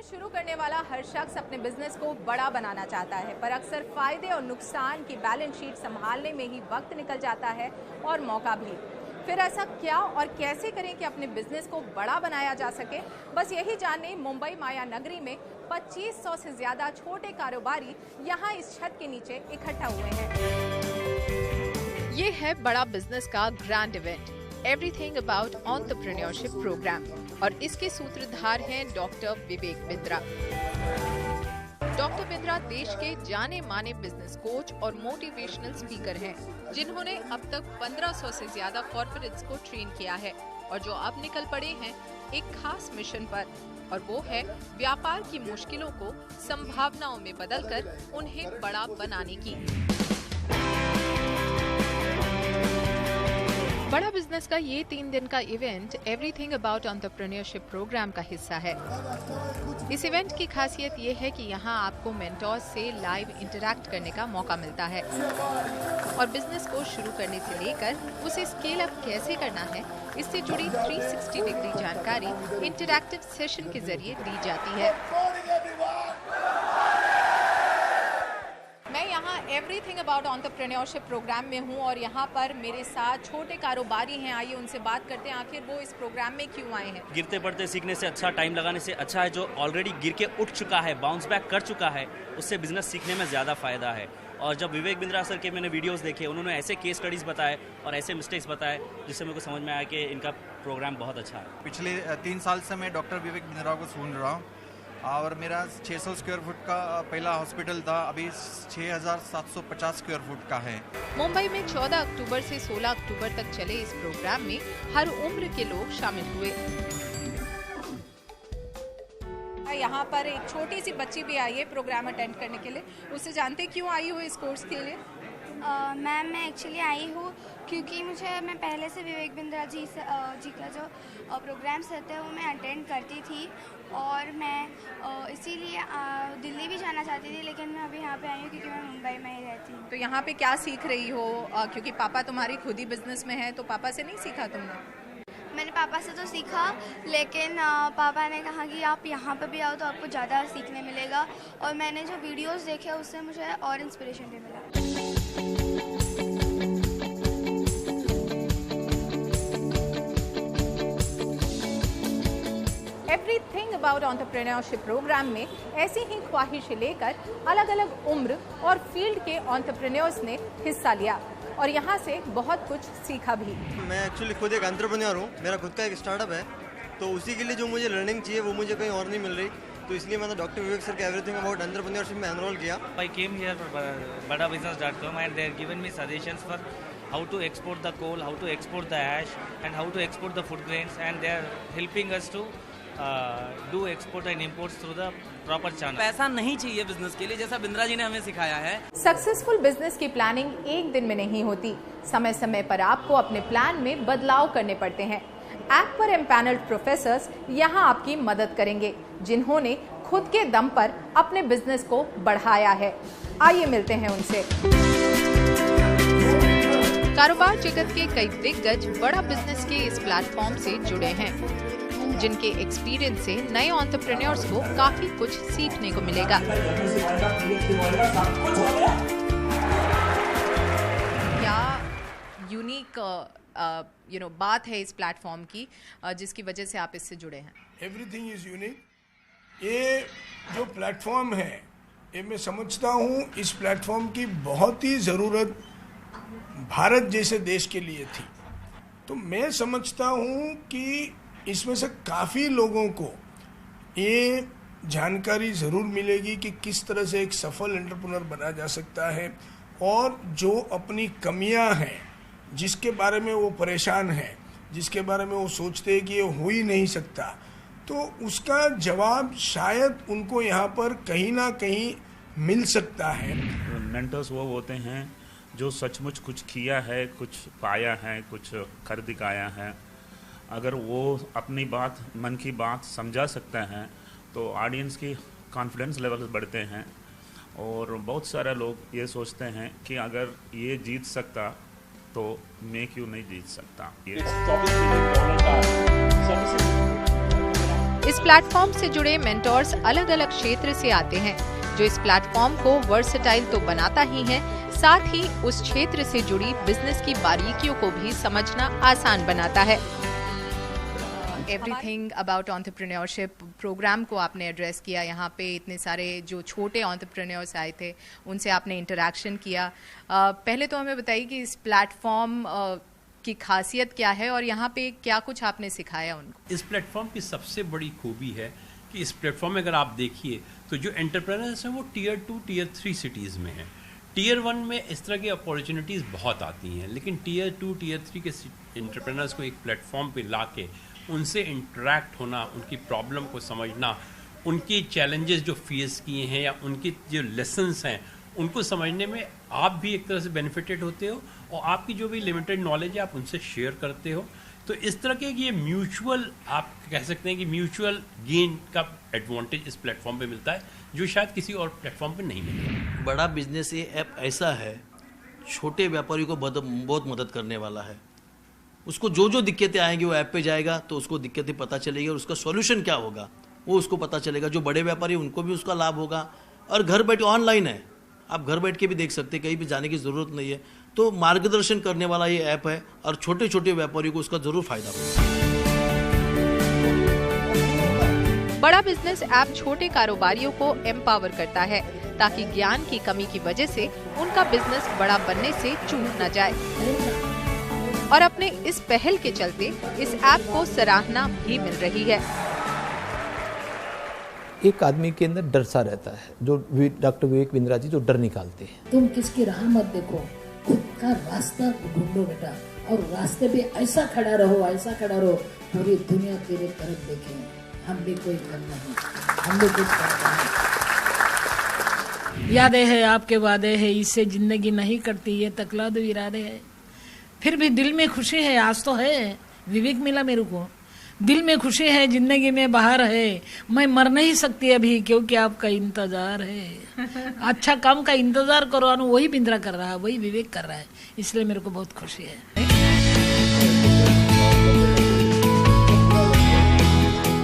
शुरू करने वाला हर शख्स अपने बिजनेस को बड़ा बनाना चाहता है, पर अक्सर फायदे और नुकसान की बैलेंस शीट संभालने में ही वक्त निकल जाता है और मौका भी। फिर ऐसा क्या और कैसे करें कि अपने बिजनेस को बड़ा बनाया जा सके, बस यही जानने मुंबई माया नगरी में 2500 से ज्यादा छोटे कारोबारी यहाँ इस छत के नीचे इकट्ठा हुए हैं। ये है बड़ा बिजनेस का grand event, everything about entrepreneurship programme, और इसके सूत्रधार हैं डॉक्टर विवेक बिंद्रा। डॉक्टर बिंद्रा देश के जाने माने बिजनेस कोच और मोटिवेशनल स्पीकर हैं, जिन्होंने अब तक 1500 से ज्यादा कॉर्पोरेट्स को ट्रेन किया है और जो अब निकल पड़े हैं एक खास मिशन पर, और वो है व्यापार की मुश्किलों को संभावनाओं में बदलकर उन्हें बड़ा बनाने की। बड़ा बिजनेस का ये 3 दिन का event everything about entrepreneurship programme का हिस्सा है। इस इवेंट की खासियत ये है कि यहाँ आपको मेंटोर्स से लाइव इंटरैक्ट करने का मौका मिलता है और बिजनेस को शुरू करने से लेकर उसे स्केल अप कैसे करना है, इससे जुड़ी 360 डिग्री जानकारी इंटरैक्टिव सेशन के जरिए दी जाती है। मैं यहाँ एवरीथिंग अबाउट एंटरप्रेन्योरशिप प्रोग्राम में हूँ और यहाँ पर मेरे साथ छोटे कारोबारी हैं। आइए उनसे बात करते हैं, आखिर वो इस प्रोग्राम में क्यों आए हैं। गिरते पड़ते सीखने से अच्छा, टाइम लगाने से अच्छा है जो ऑलरेडी गिर के उठ चुका है, बाउंस बैक कर चुका है, उससे बिजनेस सीखने में ज़्यादा फायदा है। और जब विवेक बिंद्रा सर के मैंने वीडियोस देखे, उन्होंने ऐसे केस स्टडीज़ बताए और ऐसे मिस्टेक्स बताए जिससे मेरे को समझ में आया कि इनका प्रोग्राम बहुत अच्छा है। पिछले 3 साल से मैं डॉक्टर विवेक बिंद्रा को सुन रहा हूँ और मेरा 600 स्क्वायर फुट का पहला हॉस्पिटल था, अभी 6750 स्क्वायर फुट का है। मुंबई में 14 अक्टूबर से 16 अक्टूबर तक चले इस प्रोग्राम में हर उम्र के लोग शामिल हुए। यहाँ पर एक छोटी सी बच्ची भी आई है प्रोग्राम अटेंड करने के लिए, उससे जानते क्यों आई हो इस कोर्स के लिए। मैम मैं एक्चुअली आई हूँ क्योंकि मैं पहले से विवेक बिंद्रा जी का जो प्रोग्राम्स रहते हैं वो मैं अटेंड करती थी और मैं इसीलिए दिल्ली भी जाना चाहती थी, लेकिन मैं अभी यहाँ पे आई हूँ क्योंकि मैं मुंबई में ही रहती हूँ। तो यहाँ पे क्या सीख रही हो, क्योंकि पापा तुम्हारी खुद ही बिजनेस में है, तो पापा से नहीं सीखा तुमने? मैंने पापा से तो सीखा, लेकिन पापा ने कहा कि आप यहाँ पे भी आओ तो आपको ज़्यादा सीखने मिलेगा, और मैंने जो वीडियोस देखे उससे मुझे और इंस्पिरेशन भी मिला। एवरीथिंग अबाउट एंटरप्रेन्योरशिप प्रोग्राम में ऐसी ही ख्वाहिश लेकर अलग अलग उम्र और फील्ड के एंटरप्रेन्योर्स ने हिस्सा लिया और यहाँ से बहुत कुछ सीखा भी। मैं एक्चुअली खुद एक एंटरप्रेन्योर हूँ, मेरा खुद का एक स्टार्टअप है, तो उसी के लिए जो मुझे लर्निंग चाहिए वो मुझे कहीं और नहीं मिल रही, तो इसलिए मैंने डॉक्टर विवेक सर के एवरीथिंग अबाउट एंटरप्रेन्योरशिप में एनरोल किया। I came here for badabusiness.com and they have given me suggestions for how to export the coal, how to export the ash and how to export the food grains, and they are helping us to do export and imports through the proper channel. पैसा नहीं चाहिए business के लिए, जैसा बिंद्रा जी ने हमें सिखाया है। सक्सेसफुल बिजनेस की प्लानिंग एक दिन में नहीं होती, समय समय पर आपको अपने प्लान में बदलाव करने पड़ते हैं। ऐप पर एम्पैनल्ड प्रोफेसर्स यहाँ आपकी मदद करेंगे, जिन्होंने खुद के दम पर अपने बिजनेस को बढ़ाया है। आइए मिलते हैं उनसे। कारोबार जगत के कई दिग्गज बड़ा बिजनेस के इस प्लेटफॉर्म से जुड़े हैं, जिनके एक्सपीरियंस से नए एंटरप्रेन्योर्स को काफी कुछ सीखने को मिलेगा। क्या यूनिक बात है इस प्लेटफॉर्म की जिसकी वजह से आप इससे जुड़े हैं? Everything is unique. ये जो प्लेटफॉर्म है, ये मैं समझता हूँ इस प्लेटफॉर्म की बहुत ही ज़रूरत भारत जैसे देश के लिए थी। तो मैं समझता हूँ कि इसमें से काफ़ी लोगों को ये जानकारी ज़रूर मिलेगी कि किस तरह से एक सफल एंटरप्रेन्योर बना जा सकता है, और जो अपनी कमियां हैं, जिसके बारे में वो परेशान है, जिसके बारे में वो सोचते हैं कि ये हो ही नहीं सकता, तो उसका जवाब शायद उनको यहाँ पर कहीं ना कहीं मिल सकता है। मेंटर्स वो होते हैं जो सचमुच कुछ किया है, कुछ पाया है, कुछ कर दिखाया है। अगर वो अपनी बात, मन की बात समझा सकते हैं तो ऑडियंस की कॉन्फिडेंस लेवल बढ़ते हैं, और बहुत सारे लोग ये सोचते हैं कि अगर ये जीत सकता तो मैं क्यों नहीं जीत सकता। इस प्लेटफॉर्म से जुड़े मेंटोर्स अलग अलग क्षेत्र से आते हैं, जो इस प्लेटफॉर्म को वर्सेटाइल तो बनाता ही है, साथ ही उस क्षेत्र से जुड़ी बिजनेस की बारीकियों को भी समझना आसान बनाता है। एवरीथिंग अबाउट एंटरप्रेन्योरशिप प्रोग्राम को आपने एड्रेस किया। यहाँ पे इतने सारे जो छोटे एंटरप्रेन्योर्स आए थे, उनसे आपने इंटरेक्शन किया। पहले तो हमें बताइए कि इस प्लेटफॉर्म की खासियत क्या है और यहाँ पे क्या कुछ आपने सिखाया उनको। इस प्लेटफॉर्म की सबसे बड़ी खूबी है कि इस प्लेटफॉर्म में अगर आप देखिए तो जो एंटरप्रेन्योर्स हैं वो टीयर 2 टीयर 3 सिटीज़ में हैं। टीयर 1 में इस तरह की अपॉर्चुनिटीज़ बहुत आती हैं, लेकिन टीयर 2 टीयर 3 के एंटरप्रेन्योर्स को एक प्लेटफॉर्म पे ला के उनसे इंटरेक्ट होना, उनकी प्रॉब्लम को समझना, उनकी चैलेंजेस जो फेस किए हैं या उनकी जो लेसन्स हैं उनको समझने में आप भी एक तरह से बेनिफिटेड होते हो और आपकी जो भी लिमिटेड नॉलेज है आप उनसे शेयर करते हो। तो इस तरह के ये म्यूचुअल, आप कह सकते हैं कि म्यूचुअल गेन का एडवांटेज इस प्लेटफॉर्म पे मिलता है जो शायद किसी और प्लेटफॉर्म पे नहीं मिलता। बड़ा बिजनेस ये ऐप ऐसा है, छोटे व्यापारियों को बहुत मदद करने वाला है। उसको जो जो दिक्कतें आएंगी वो ऐप पे जाएगा तो उसको दिक्कतें पता चलेगी और उसका सॉल्यूशन क्या होगा वो उसको पता चलेगा। जो बड़े व्यापारी उनको भी उसका लाभ होगा और घर बैठे ऑनलाइन है, आप घर बैठ के भी देख सकते हैं, कहीं भी जाने की ज़रूरत नहीं है। तो मार्गदर्शन करने वाला ये ऐप है और छोटे छोटे व्यापारियों को उसका ज़रूर फायदा होगा। बड़ा बिजनेस ऐप छोटे कारोबारियों को एम्पावर करता है ताकि ज्ञान की कमी की वजह से उनका बिजनेस बड़ा बनने से चूक न जाए। और अपने इस पहल के चलते इस ऐप को सराहना भी मिल रही है। एक आदमी के अंदर डर सा रहता है, जो डॉक्टर विवेक बिंद्रा जी जो डर निकालते हैं। तुम किसकी राह मत देखो, खुद का रास्ता ढूंढो बेटा, और रास्ते पे ऐसा खड़ा रहो पूरी दुनिया तेरे तरफ देखे। हम भी कोई कम नहीं, हम भी कुछ करते हैं। यादें है आपके वादे है, इससे जिंदगी नहीं कटती, ये तकलाद इरादे है। फिर भी दिल में खुशी है, आज तो है विवेक मिला मेरे को, दिल में खुशी है, जिंदगी में बाहर है। मैं मर नहीं सकती अभी क्योंकि आपका इंतजार है। अच्छा काम का इंतजार करो, वही बिंद्रा कर रहा है, वही विवेक कर रहा है, इसलिए मेरे को बहुत खुशी है।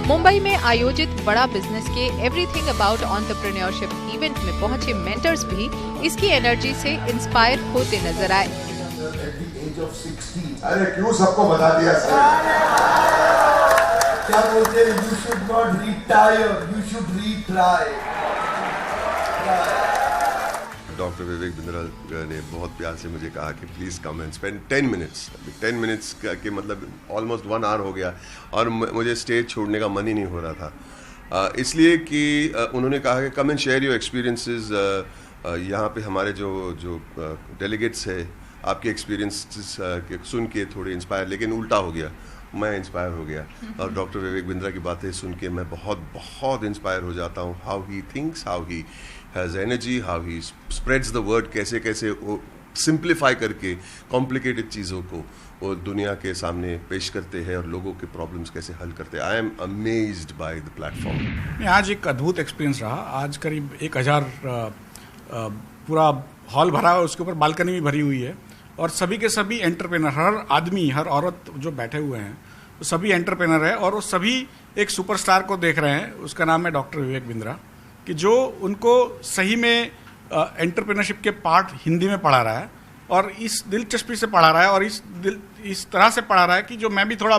मुंबई में आयोजित बड़ा बिजनेस के एवरीथिंग अबाउट एंटरप्रेन्योरशिप इवेंट में पहुंचे मेंटर्स भी इसकी एनर्जी से इंस्पायर होते नजर आए। अरे क्यों सबको बता दिया सर? क्या बोलते हैं, you should not retire, you should retry. Doctor Vivek Bindra ने बहुत प्यार से मुझे कहा कि please come and spend 10 minutes. 10 minutes के मतलब ऑलमोस्ट 1 आवर हो गया और मुझे स्टेज छोड़ने का मन ही नहीं हो रहा था, इसलिए कि उन्होंने कहा कि come and share your experiences. यहाँ पे हमारे जो डेलीगेट्स है, आपके एक्सपीरियंसेस सुन के थोड़े इंस्पायर, लेकिन उल्टा हो गया, मैं इंस्पायर हो गया और डॉक्टर विवेक बिंद्रा की बातें सुन के मैं बहुत इंस्पायर हो जाता हूँ। How he thinks, how he has energy, how he spreads the word, कैसे वो सिंप्लीफाई करके कॉम्प्लिकेटेड चीज़ों को वो दुनिया के सामने पेश करते हैं और लोगों के प्रॉब्लम्स कैसे हल करते हैं। I am amazed by the platform. आज एक अद्भुत एक्सपीरियंस रहा। आज करीब 1000 पूरा हॉल भरा है, उसके ऊपर बालकनी भी भरी हुई है और सभी के सभी एंटरप्रेनर, हर आदमी हर औरत जो बैठे हुए हैं वो सभी एंटरप्रेनर है और वो सभी एक सुपरस्टार को देख रहे हैं। उसका नाम है डॉक्टर विवेक बिंद्रा, कि जो उनको सही में एंटरप्रेनरशिप के पार्ट हिंदी में पढ़ा रहा है और इस दिलचस्पी से पढ़ा रहा है और इस तरह से पढ़ा रहा है कि जो मैं भी थोड़ा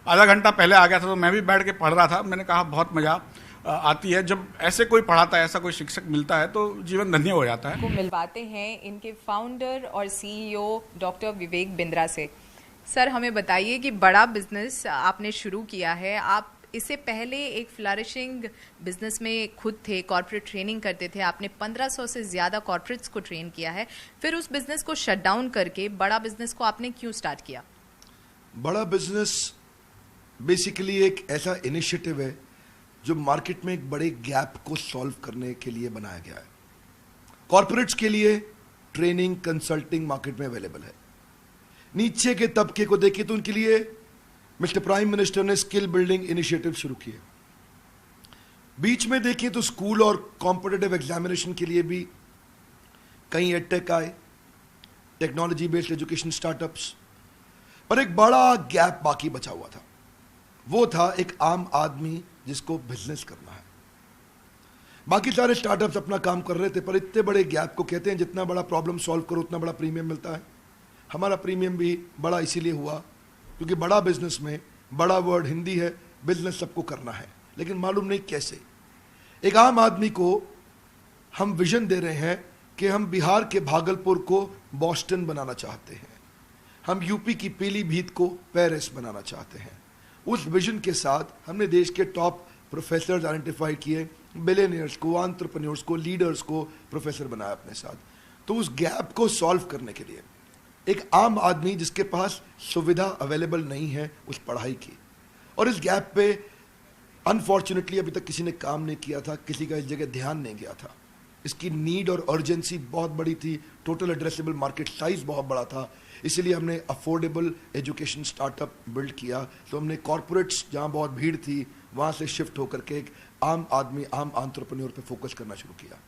आधा घंटा पहले आ गया था तो मैं भी बैठ के पढ़ रहा था। मैंने कहा बहुत मज़ा आती है जब ऐसे कोई पढ़ाता है, ऐसा कोई शिक्षक मिलता है तो जीवन धन्य हो जाता है। को मिलवाते हैं इनके फाउंडर और सीईओ डॉक्टर विवेक बिंद्रा से। सर हमें बताइए कि बड़ा बिजनेस आपने शुरू किया है, आप इससे पहले एक फ्लरिशिंग बिजनेस में खुद थे, कॉर्पोरेट ट्रेनिंग करते थे, आपने 1500 से ज़्यादा कॉर्पोरेट्स को ट्रेन किया है, फिर उस बिजनेस को शट डाउन करके बड़ा बिजनेस को आपने क्यों स्टार्ट किया? बड़ा बिजनेस बेसिकली एक ऐसा इनिशिएटिव है जो मार्केट में एक बड़े गैप को सॉल्व करने के लिए बनाया गया है। कॉर्पोरेट्स के लिए ट्रेनिंग कंसल्टिंग मार्केट में अवेलेबल है। नीचे के तबके को देखिए तो उनके लिए मिस्टर प्राइम मिनिस्टर ने स्किल बिल्डिंग इनिशिएटिव शुरू किए। बीच में देखिए तो स्कूल और कॉम्पिटिटिव एग्जामिनेशन के लिए भी कई एडटेक आए, टेक्नोलॉजी बेस्ड एजुकेशन स्टार्टअप्स, पर एक बड़ा गैप बाकी बचा हुआ था। वो था एक आम आदमी जिसको बिजनेस करना है। बाकी सारे स्टार्टअप्स अपना काम कर रहे थे, पर इतने बड़े गैप को कहते हैं जितना बड़ा प्रॉब्लम सॉल्व करो उतना बड़ा प्रीमियम मिलता है। हमारा प्रीमियम भी बड़ा इसीलिए हुआ क्योंकि बड़ा बिजनेस में बड़ा वर्ड हिंदी है, बिजनेस सबको करना है, लेकिन मालूम नहीं कैसे। एक आम आदमी को हम विजन दे रहे हैं कि हम बिहार के भागलपुर को बॉस्टन बनाना चाहते हैं, हम यूपी की पीलीभीत को पेरिस बनाना चाहते हैं। उस विजन के साथ हमने देश के टॉप प्रोफेसर्स आइडेंटिफाई किए, बिलियनियर्स को, एंटरप्रेन्योर्स को, लीडर्स को प्रोफेसर बनाया अपने साथ। तो उस गैप को सॉल्व करने के लिए एक आम आदमी जिसके पास सुविधा अवेलेबल नहीं है उस पढ़ाई की, और इस गैप पे अनफॉर्चुनेटली अभी तक किसी ने काम नहीं किया था, किसी का इस जगह ध्यान नहीं गया था। इसकी नीड और अर्जेंसी बहुत बड़ी थी, टोटल एड्रेसेबल मार्केट साइज बहुत बड़ा था, इसीलिए हमने अफोर्डेबल एजुकेशन स्टार्टअप बिल्ड किया। तो हमने कॉर्पोरेट्स जहाँ बहुत भीड़ थी वहाँ से शिफ्ट होकर के एक आम आदमी, आम एंटरप्रेन्योर पे फोकस करना शुरू किया।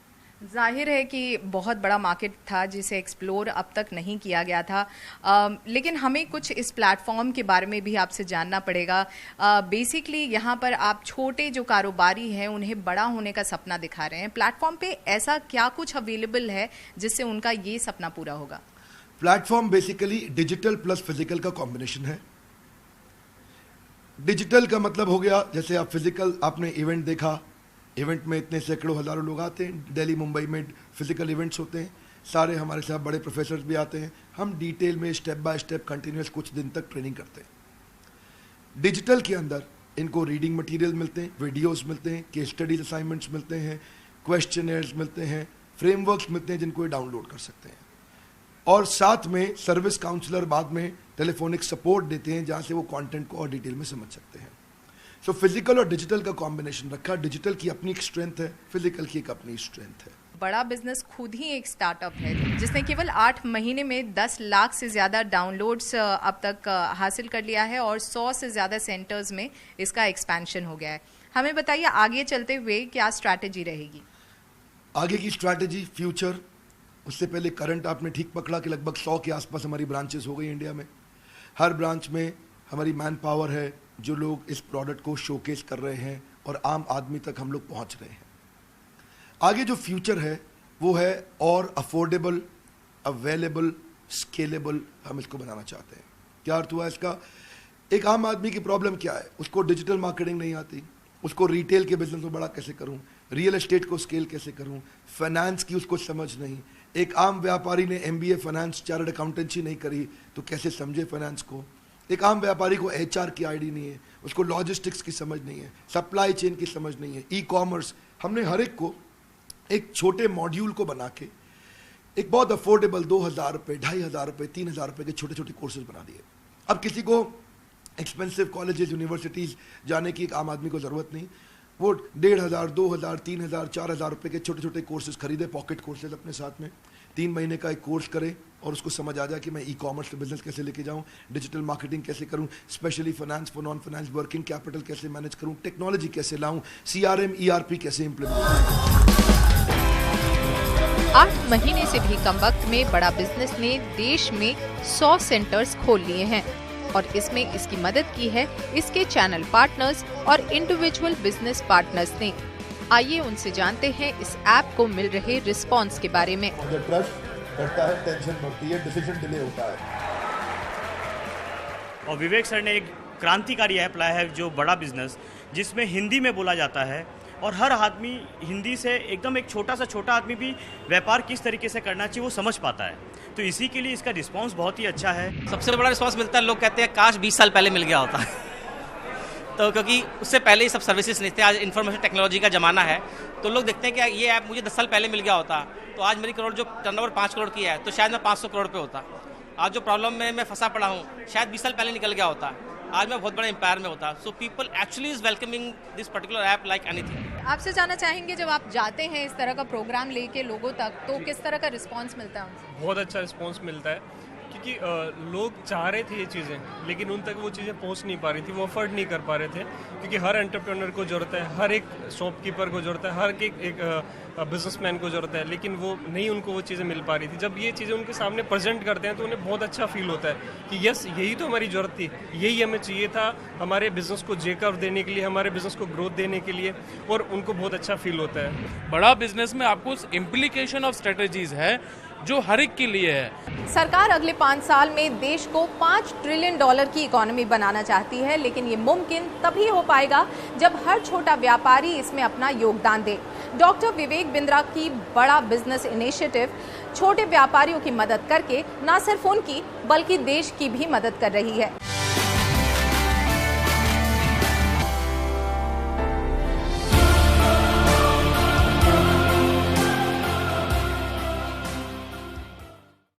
जाहिर है कि बहुत बड़ा मार्केट था जिसे एक्सप्लोर अब तक नहीं किया गया था, लेकिन हमें कुछ इस प्लेटफॉर्म के बारे में भी आपसे जानना पड़ेगा। बेसिकली यहाँ पर आप छोटे जो कारोबारी हैं उन्हें बड़ा होने का सपना दिखा रहे हैं। प्लेटफॉर्म पे ऐसा क्या कुछ अवेलेबल है जिससे उनका ये सपना पूरा होगा? Platform basically digital plus physical का कॉम्बिनेशन है। डिजिटल का मतलब हो गया, जैसे आप फिजिकल, आपने इवेंट देखा, इवेंट में इतने सैकड़ों हजारों लोग आते हैं, दिल्ली मुंबई में फिजिकल इवेंट्स होते हैं, सारे हमारे साथ बड़े प्रोफेसर्स भी आते हैं, हम डिटेल में स्टेप बाय स्टेप कंटिन्यूस कुछ दिन तक ट्रेनिंग करते हैं। डिजिटल के अंदर इनको रीडिंग मटेरियल मिलते हैं, वीडियोस मिलते हैं, केस स्टडीज असाइनमेंट्स मिलते हैं, क्वेश्चनर्स मिलते हैं, फ्रेमवर्क्स मिलते हैं जिनको ये डाउनलोड कर सकते हैं, और साथ में सर्विस काउंसलर बाद में टेलीफोनिक सपोर्ट देते हैं जहाँ से वो कंटेंट को और डिटेल में समझ सकते हैं। सो फिजिकल और डिजिटल का कॉम्बिनेशन रखा। डिजिटल की अपनी एक स्ट्रेंथ है, फिजिकल की एक अपनी स्ट्रेंथ है। बड़ा बिजनेस खुद ही एक स्टार्टअप है जिसने केवल 8 महीने में 10 लाख से ज़्यादा डाउनलोड्स अब तक हासिल कर लिया है और 100 से ज़्यादा सेंटर्स में इसका एक्सपेंशन हो गया है। हमें बताइए आगे चलते हुए क्या स्ट्रैटेजी रहेगी? आगे की स्ट्रैटेजी, फ्यूचर, उससे पहले करंट आपने ठीक पकड़ा कि लगभग 100 के आसपास हमारी ब्रांचेस हो गई इंडिया में। हर ब्रांच में हमारी मैन पावर है, जो लोग इस प्रोडक्ट को शोकेस कर रहे हैं और आम आदमी तक हम लोग पहुंच रहे हैं। आगे जो फ्यूचर है वो है और अफोर्डेबल, अवेलेबल, स्केलेबल हम इसको बनाना चाहते हैं। क्या अर्थ हुआ इसका? एक आम आदमी की प्रॉब्लम क्या है? उसको डिजिटल मार्केटिंग नहीं आती, उसको रिटेल के बिजनेस को बड़ा कैसे करूं, रियल एस्टेट को स्केल कैसे करूं, फाइनेंस की उसको समझ नहीं। एक आम व्यापारी ने MBA फाइनेंस, चार्टर्ड अकाउंटेंसी नहीं करी तो कैसे समझे फाइनेंस को। एक आम व्यापारी को HR की आईडी नहीं है, उसको लॉजिस्टिक्स की समझ नहीं है, सप्लाई चेन की समझ नहीं है, ई-कॉमर्स। हमने हर एक को एक छोटे मॉड्यूल को बना के एक बहुत अफोर्डेबल 2000 रुपये, 2500 रुपये, 3000 रुपये के छोटे छोटे कोर्सेज बना दिए। अब किसी को एक्सपेंसिव कॉलेजेस, यूनिवर्सिटीज़ जाने की एक आम आदमी को ज़रूरत नहीं, वो 1500, 2000, 3000, 4000 रुपये के छोटे छोटे कोर्सेज खरीदे, पॉकेट कोर्सेज अपने साथ में 3 महीने का एक कोर्स करे और उसको समझ आ जाए कि मैं ई-कॉमर्स का बिजनेस कैसे लेके जाऊं, डिजिटल मार्केटिंग कैसे करूं, specially finance for non finance, working capital कैसे मैनेज करूं, टेक्नोलॉजी कैसे लाऊं, CRM, ERP कैसे इम्प्लीमेंट करूं। 8 महीने से भी कम वक्त में बड़ा बिजनेस ने देश में 100 सेंटर्स खोल लिए हैं और इसमें इसकी मदद की है इसके चैनल पार्टनर्स और इंडिविजुअल बिजनेस पार्टनर्स ने। आइए उनसे जानते हैं इस ऐप को मिल रहे रिस्पॉन्स के बारे में। ट्रस्ट बढ़ता है, टेंशन बढ़ती है, डिसीजन डिले होता है। और विवेक सर ने एक क्रांतिकारी ऐप लाया है जो बड़ा बिजनेस, जिसमें हिंदी में बोला जाता है और हर आदमी हिंदी से, एकदम एक छोटा आदमी भी व्यापार किस तरीके से करना चाहिए वो समझ पाता है। तो इसी के लिए इसका रिस्पांस बहुत ही अच्छा है। सबसे बड़ा रिस्पांस मिलता है, लोग कहते हैं काश 20 साल पहले मिल गया होता तो क्योंकि उससे पहले ही सब सर्विसेज नहीं थे। आज इन्फॉर्मेशन टेक्नोलॉजी का ज़माना है तो लोग देखते हैं कि ये ऐप मुझे 10 साल पहले मिल गया होता तो आज मेरी करोड़ जो टर्नओवर 5 करोड़ की है तो शायद मैं 500 करोड़ पे होता। आज जो प्रॉब्लम में मैं फंसा पड़ा हूँ शायद 20 साल पहले निकल गया होता, आज मैं बहुत बड़ा एम्पायर में होता। So people actually is welcoming this particular app like anything. आपसे जानना चाहेंगे जब आप जाते हैं इस तरह का प्रोग्राम लेके लोगों तक तो किस तरह का रिस्पांस मिलता है उनसे? बहुत अच्छा रिस्पांस मिलता है क्योंकि क्योंकि लोग चाह रहे थे ये चीज़ें, लेकिन उन तक वो चीज़ें पहुंच नहीं पा रही थी, वो अफोर्ड नहीं कर पा रहे थे, क्योंकि हर एंटरप्रेन्योर को ज़रूरत है, हर एक शॉपकीपर को ज़रूरत है, हर एक बिजनेसमैन को ज़रूरत है, लेकिन वो नहीं, उनको वो चीज़ें मिल पा रही थी। जब ये चीज़ें उनके सामने प्रेजेंट करते हैं तो उन्हें बहुत अच्छा फील होता है कि यस, यही तो हमारी ज़रूरत थी, यही हमें चाहिए था हमारे बिजनेस को जेकअप देने के लिए, हमारे बिजनेस को ग्रोथ देने के लिए, और उनको बहुत अच्छा फील होता है। बड़ा बिजनेस में आपको इम्प्लीकेशन ऑफ स्ट्रेटजीज है जो हर एक के लिए है। सरकार अगले 5 साल में देश को $5 ट्रिलियन की इकोनॉमी बनाना चाहती है, लेकिन ये मुमकिन तभी हो पाएगा जब हर छोटा व्यापारी इसमें अपना योगदान दे। डॉक्टर विवेक बिंद्रा की बड़ा बिजनेस इनिशिएटिव छोटे व्यापारियों की मदद करके न सिर्फ उनकी बल्कि देश की भी मदद कर रही है।